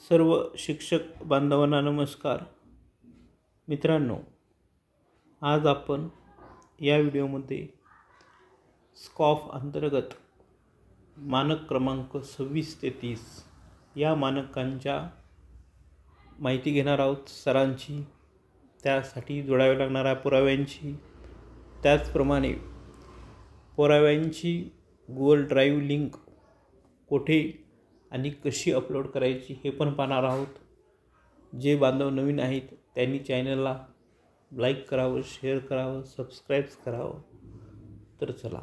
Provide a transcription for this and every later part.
सर्व शिक्षक बांधवांना नमस्कार. मित्रांनो, आज आपण या व्हिडिओमध्ये स्कॉफ अंतर्गत मानक क्रमांक 26 ते 30 या मानकांच्या माहिती घेणार आहोत. सरांची, त्यासाठी जोडाव्या लागणाऱ्या पुराव्यांची, त्याचप्रमाणे पुराव्यांची गुगल ड्राईव्ह लिंक कुठे आणि कशी अपलोड करायची हे पण पाहणार आहोत. जे बांधव नवीन आहेत त्यांनी चॅनलला लाईक करावं, शेअर करावं, सबस्क्राईब करावं. तर चला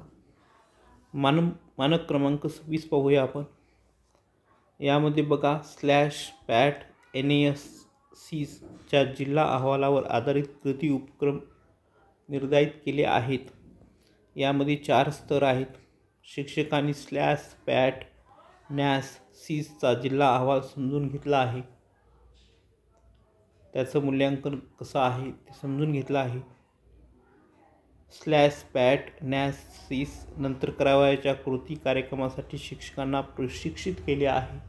मानक क्रमांक 26 पाहूया आपण. यामध्ये बघा, /PAT NASCच्या जिल्हा अहवालावर आधारित कृती उपक्रम निर्धारित केले आहेत. यामध्ये 4 स्तर आहेत. शिक्षकांनी /PAT NASCचा जिल्हा अहवाल समजून घेतला आहे. त्याचं मूल्यांकन कसं आहे ते समजून घेतलं आहे. /PAT NASC नंतर करावयाच्या कृती कार्यक्रमासाठी शिक्षकांना प्रशिक्षित केले आहे.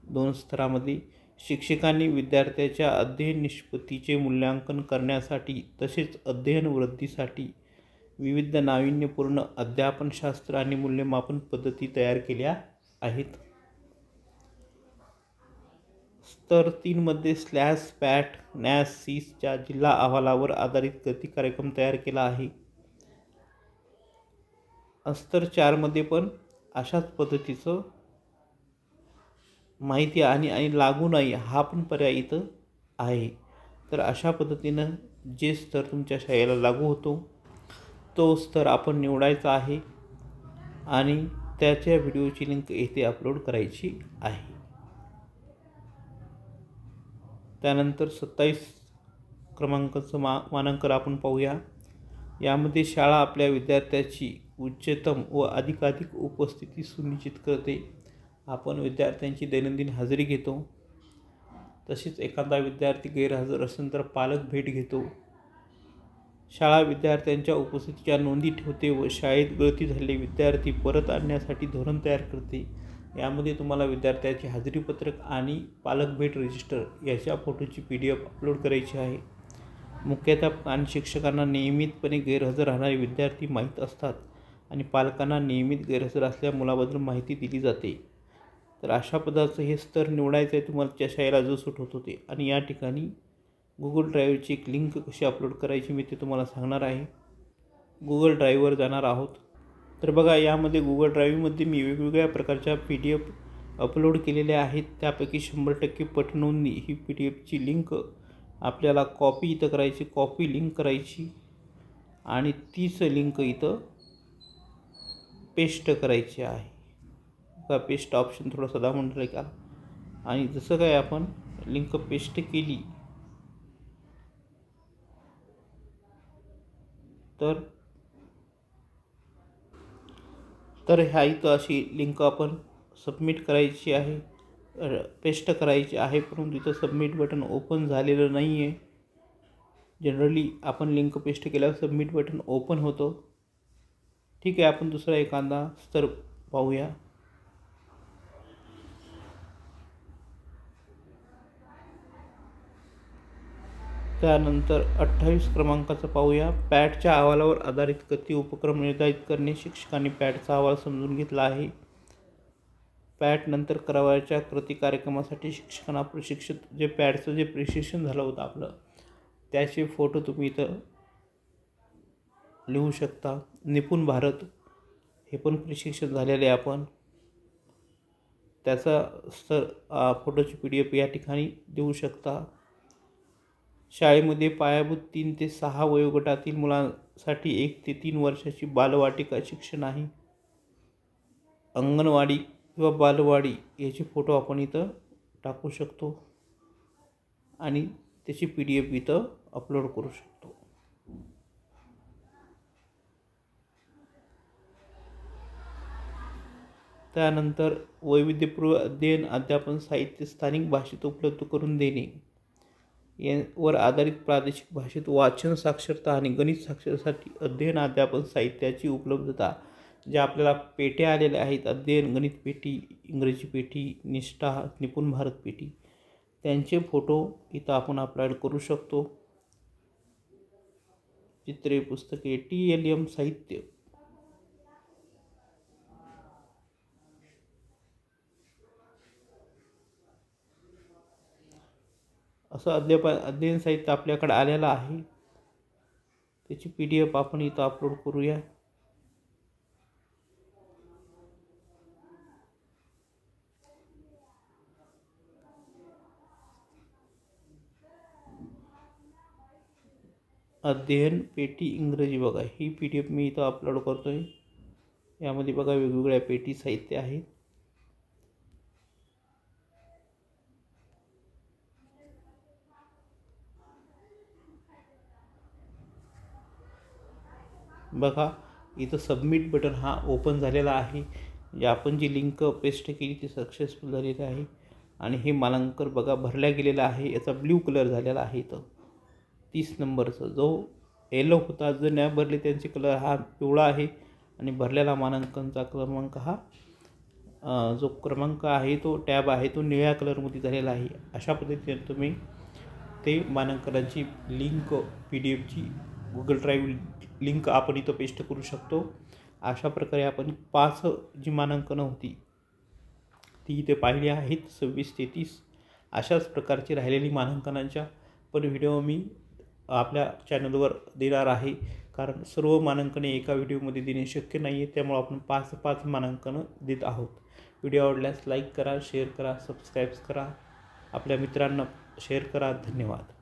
2 स्तरामध्ये शिक्षकांनी विद्यार्थ्याच्या अध्ययन निष्पत्तीचे मूल्यांकन करण्यासाठी तसेच अध्ययन वृद्धीसाठी विविध नाविन्यपूर्ण अध्यापनशास्त्र आणि मूल्यमापन पद्धती तयार केल्या आहेत. स्तर 3 मध्ये /PAT NASCच्या जिल्हा अहवालावर आधारित कृती कार्यक्रम तयार केला आहे. स्तर 4 मध्ये पण अशाच पद्धतीचं माहिती आणि लागू नाही हा पण पर्याय इथं आहे. तर अशा पद्धतीनं जे स्तर तुमच्या शाळेला लागू होतो तो स्तर आपण निवडायचा आहे आणि त्याच्या व्हिडिओची लिंक येथे अपलोड करायची आहे. त्यानंतर 27 क्रमांकाचं मानांकन आपण पाहूया. यामध्ये शाळा आपल्या विद्यार्थ्याची उच्चतम व अधिकाधिक उपस्थिती सुनिश्चित करते. आपण विद्यार्थ्यांची दैनंदिन हजेरी घेतो. तसेच एखादा विद्यार्थी गैरहजर असेल तर पालक भेट घेतो. शाळा विद्यार्थ्यांच्या उपस्थितीच्या नोंदी ठेवते व शाळेत गळती झालेले विद्यार्थी परत आणण्यासाठी धोरण तयार करते. यामध्ये तुम्हाला विद्यार्थ्याचे हजेरीपत्रक आणि पालक भेट रजिस्टर याच्या फोटोची PDF अपलोड करायची आहे. मुख्याध्यापक आणि शिक्षकांना नियमितपणे गैरहजर राहणारे विद्यार्थी माहीत असतात आणि पालकांना नियमित गैरहजर असलेल्या मुलाबद्दल माहिती दिली जाते. तर अशा पदाचं हे स्तर निवडायचं आहे तुम्हाला त्या शाळेला जो सूट होत होते. आणि या ठिकाणी गुगल ड्राईव्हची एक लिंक कशी अपलोड करायची मी ते तुम्हाला सांगणार आहे. गुगल ड्राईव्हवर जाणार आहोत. तर बघा, यामध्ये गुगल ड्राईव्हमध्ये मी वेगवेगळ्या प्रकारच्या PDF अपलोड केलेल्या आहेत. त्यापैकी 100% पटनोंदणी ही PDFची लिंक आपल्याला कॉपी इथं करायची, कॉपी लिंक करायची आणि तीच लिंक इथं पेस्ट करायची आहे. बघा, पेस्ट ऑप्शन थोडंसं दाबून का आणि जसं काय आपण लिंक पेस्ट केली तर ह्या इथं अशी लिंक आपण सबमिट करायची आहे, पेस्ट करायची आहे. परंतु इथं सबमिट बटन ओपन झालेलं नाही आहे. जनरली आपण लिंक पेस्ट केल्यावर सबमिट बटन ओपन होतं. ठीक आहे, आपण दुसरा एखादा स्तर पाहूया. त्यानंतर 28 क्रमांकाचं पाहूया. पॅटच्या अहवालावर आधारित कृती उपक्रम निर्धारित करणे. शिक्षकांनी पॅटचा अहवाल समजून घेतला आहे. पॅट नंतर करावयाच्या कृती कार्यक्रमासाठी शिक्षकांना प्रशिक्षित जे पॅटचं जे प्रशिक्षण झालं होतं आपलं त्याचे फोटो तुम्ही इथं लिहू शकता. निपुण भारत हे पण प्रशिक्षण झालेले आपण त्याचा स्तर फोटोची PDF या ठिकाणी देऊ शकता. शाळेमध्ये पायाभूत 3 ते 6 वयोगटातील मुलांसाठी 1 ते 3 वर्षाची बालवाटिका शिक्षण आहे. अंगणवाडी किंवा बालवाडी याचे फोटो आपण इथं टाकू शकतो आणि त्याची PDF इथं अपलोड करू शकतो. त्यानंतर वैविध्यपूर्ण अध्ययन अध्यापन साहित्य स्थानिक भाषेत उपलब्ध करून देणे. यावर आधारित प्रादेशिक भाषेत वाचन साक्षरता आणि गणित साक्षरतेसाठी अध्ययन अध्यापन साहित्याची उपलब्धता ज्या आपल्याला पेट्या आलेल्या आहेत, अध्ययन गणित पेटी, इंग्रजी पेटी, निष्ठा, निपुण भारत पेटी, त्यांचे फोटो इथं आपण अपलोड करू शकतो. चित्रे, पुस्तके, TLM साहित्य, असं अध्ययन साहित्य आपल्याकडे आलेलं आहे. त्याची PDF आपण इथं अपलोड करूया. अध्ययन पेटी इंग्रजी बघा, ही PDF मी इथं अपलोड करतोय. यामध्ये बघा वेगवेगळ्या पेटी साहित्य आहेत. बघा इथं सबमिट बटन हा ओपन झालेला आहे. आपण जी लिंक पेस्ट केली ती सक्सेसफुल झालेली आहे. आणि हे मानांकन बघा भरल्या गेलेला आहे. याचा ब्ल्यू कलर झालेला आहे. इथं 30 नंबरचा जो येलो होता, जो नाही भरले त्यांचे कलर हा पिवळा आहे. आणि भरलेला मानांकनचा क्रमांक हा जो क्रमांक आहे तो टॅब आहे तो निळ्या कलरमध्ये झालेला आहे. अशा पद्धतीने तुम्ही ते मानांकनाची लिंक PDFची गुगल ड्राईव्ह लिंक आपण इथं पेस्ट करू शकतो. अशा प्रकारे आपण 5 जी मानांकनं होती ती इथे पाहिली आहेत. 26, 33 अशाच प्रकारची राहिलेली मानांकनांच्या पण व्हिडिओ मी आपल्या चॅनलवर देणार आहे. कारण सर्व मानांकने एका व्हिडिओमध्ये देणे शक्य नाही आहे. त्यामुळे आपण 5 मानांकनं देत आहोत. व्हिडिओ आवडल्यास लाईक करा, शेअर करा, सबस्क्राईब करा, आपल्या मित्रांना शेअर करा. धन्यवाद.